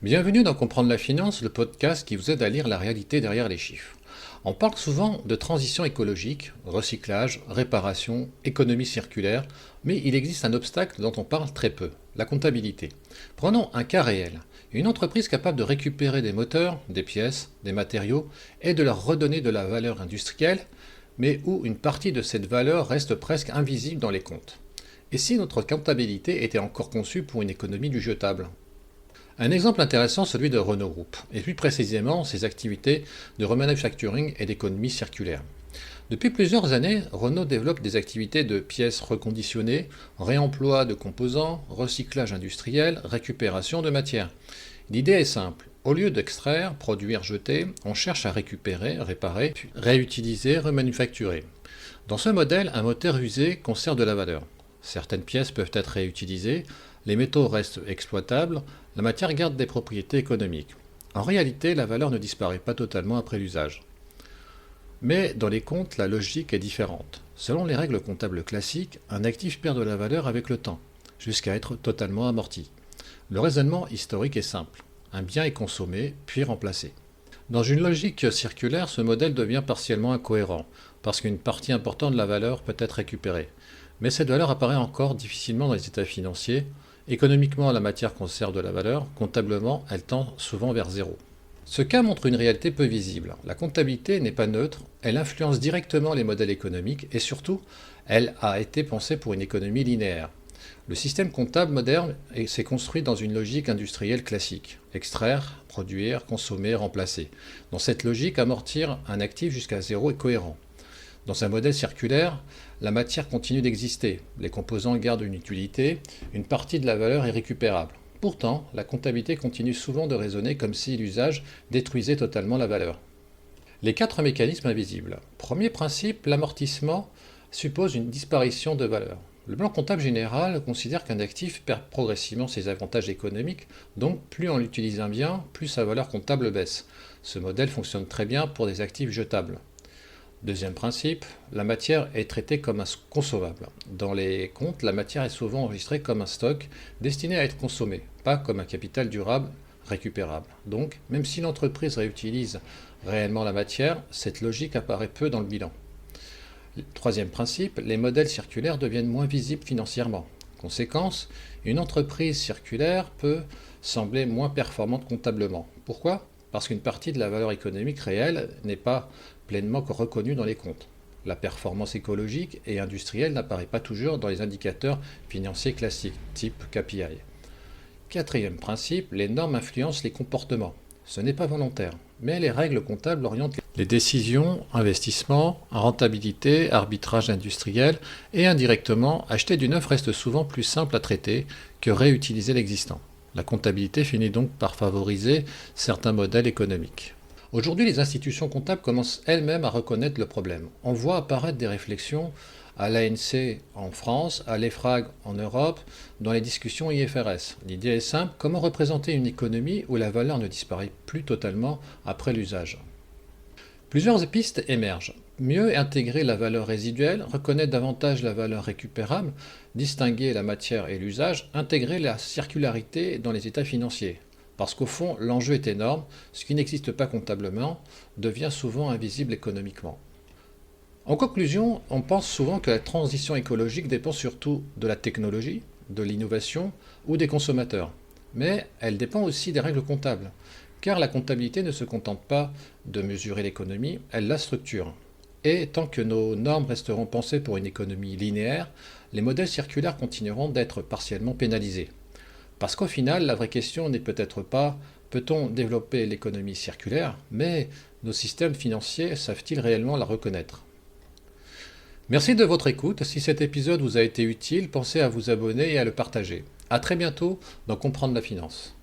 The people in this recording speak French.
Bienvenue dans Comprendre la finance, le podcast qui vous aide à lire la réalité derrière les chiffres. On parle souvent de transition écologique, recyclage, réparation, économie circulaire, mais il existe un obstacle dont on parle très peu, la comptabilité. Prenons un cas réel. Une entreprise capable de récupérer des moteurs, des pièces, des matériaux et de leur redonner de la valeur industrielle, mais où une partie de cette valeur reste presque invisible dans les comptes. Et si notre comptabilité était encore conçue pour une économie du jetable ? Un exemple intéressant, celui de Renault Group, et plus précisément ses activités de remanufacturing et d'économie circulaire. Depuis plusieurs années, Renault développe des activités de pièces reconditionnées, réemploi de composants, recyclage industriel, récupération de matières. L'idée est simple. Au lieu d'extraire, produire, jeter, on cherche à récupérer, réparer, puis réutiliser, remanufacturer. Dans ce modèle, un moteur usé conserve de la valeur. Certaines pièces peuvent être réutilisées, les métaux restent exploitables, la matière garde des propriétés économiques. En réalité, la valeur ne disparaît pas totalement après l'usage. Mais dans les comptes, la logique est différente. Selon les règles comptables classiques, un actif perd de la valeur avec le temps, jusqu'à être totalement amorti. Le raisonnement historique est simple. Un bien est consommé, puis remplacé. Dans une logique circulaire, ce modèle devient partiellement incohérent, parce qu'une partie importante de la valeur peut être récupérée. Mais cette valeur apparaît encore difficilement dans les états financiers. Économiquement, la matière conserve de la valeur, comptablement, elle tend souvent vers zéro. Ce cas montre une réalité peu visible. La comptabilité n'est pas neutre, elle influence directement les modèles économiques et surtout, elle a été pensée pour une économie linéaire. Le système comptable moderne s'est construit dans une logique industrielle classique. Extraire, produire, consommer, remplacer. Dans cette logique, amortir un actif jusqu'à zéro est cohérent. Dans un modèle circulaire, la matière continue d'exister, les composants gardent une utilité, une partie de la valeur est récupérable. Pourtant, la comptabilité continue souvent de raisonner comme si l'usage détruisait totalement la valeur. Les 4 mécanismes invisibles. Premier principe, l'amortissement suppose une disparition de valeur. Le plan comptable général considère qu'un actif perd progressivement ses avantages économiques, donc plus on l'utilise un bien, plus sa valeur comptable baisse. Ce modèle fonctionne très bien pour des actifs jetables. Deuxième principe, la matière est traitée comme un consommable. Dans les comptes, la matière est souvent enregistrée comme un stock destiné à être consommé, pas comme un capital durable récupérable. Donc, même si l'entreprise réutilise réellement la matière, cette logique apparaît peu dans le bilan. Troisième principe, les modèles circulaires deviennent moins visibles financièrement. Conséquence, une entreprise circulaire peut sembler moins performante comptablement. Pourquoi ? Parce qu'une partie de la valeur économique réelle n'est pas pleinement reconnue dans les comptes. La performance écologique et industrielle n'apparaît pas toujours dans les indicateurs financiers classiques, type KPI. Quatrième principe, les normes influencent les comportements. Ce n'est pas volontaire, mais les règles comptables orientent les décisions, investissements, rentabilité, arbitrage industriel et indirectement, acheter du neuf reste souvent plus simple à traiter que réutiliser l'existant. La comptabilité finit donc par favoriser certains modèles économiques. Aujourd'hui, les institutions comptables commencent elles-mêmes à reconnaître le problème. On voit apparaître des réflexions à l'ANC en France, à l'EFRAG en Europe, dans les discussions IFRS. L'idée est simple, comment représenter une économie où la valeur ne disparaît plus totalement après l'usage ? Plusieurs pistes émergent. Mieux intégrer la valeur résiduelle, reconnaître davantage la valeur récupérable, distinguer la matière et l'usage, intégrer la circularité dans les états financiers. Parce qu'au fond, l'enjeu est énorme, ce qui n'existe pas comptablement devient souvent invisible économiquement. En conclusion, on pense souvent que la transition écologique dépend surtout de la technologie, de l'innovation ou des consommateurs. Mais elle dépend aussi des règles comptables, car la comptabilité ne se contente pas de mesurer l'économie, elle la structure. Et tant que nos normes resteront pensées pour une économie linéaire, les modèles circulaires continueront d'être partiellement pénalisés. Parce qu'au final, la vraie question n'est peut-être pas peut-on développer l'économie circulaire, mais nos systèmes financiers savent-ils réellement la reconnaître ? Merci de votre écoute. Si cet épisode vous a été utile, pensez à vous abonner et à le partager. À très bientôt dans Comprendre la finance.